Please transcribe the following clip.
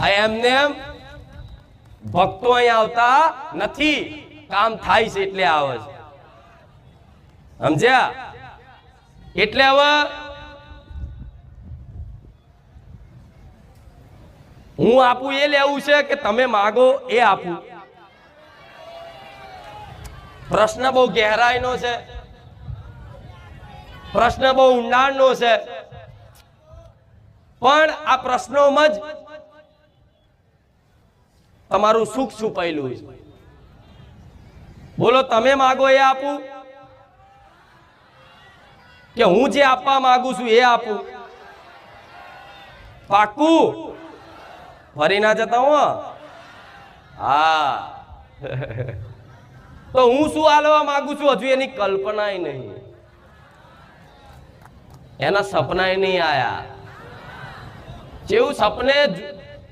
આ એમને એમ ભક્તો અહીંયા આવતા નથી, કામ થાય છે એટલે આવે છે, સમજ્યા? એટલે હવે હું આપું એ લેવું છે કે તમે માગો એ આપું? પ્રશ્ન બહુ ગહેરાઈનો છે, પ્રશ્ન બહુ ઊંડાણનો છે, પણ આ પ્રશ્નોમાં જ તમારું સુખ છુપાયેલું છે. બોલો, તમે માગો એ આપું કે હું જે આપવા માંગુ છું એ આપું? પાક્કું? ફરી ના જતા હું? હા. તો હું શું આલવા માંગુ છું હજુ એની કલ્પનાય નહીં, એના સપનાય નહીં આયા. જેવું સપને